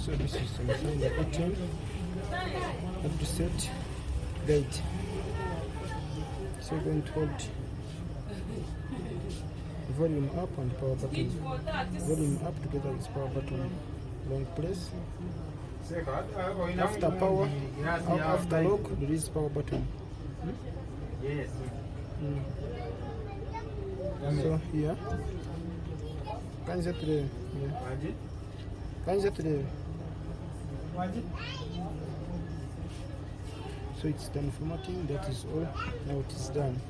So this is Samsung A10 up to set gauge. So you're going to hold volume up and power button. Volume up together with power button. Long press. After power, after lock, release power button. Yes. So here, today. So it's done formatting. That is all. Now it is done.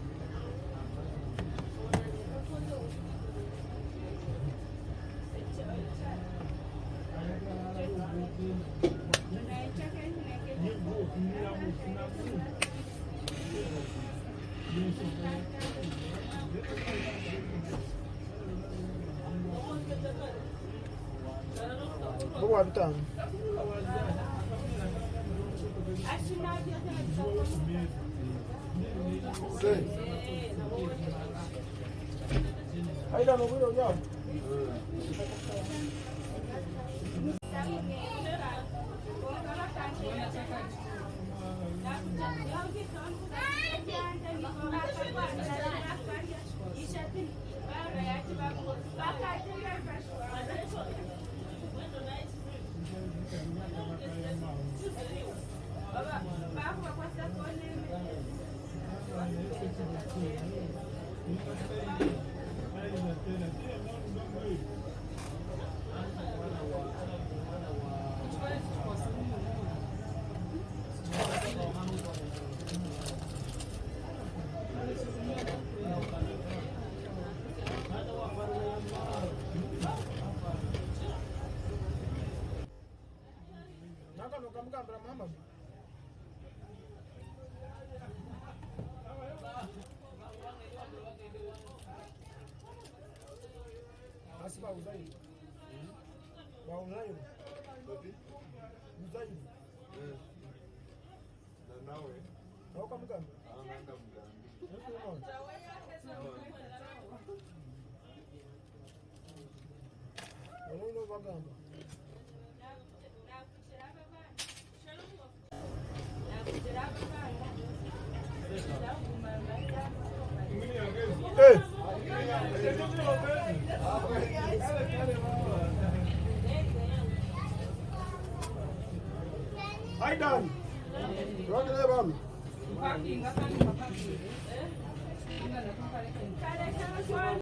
What time? I don't know where to go. Hey! Hi, Dan. What are you doing?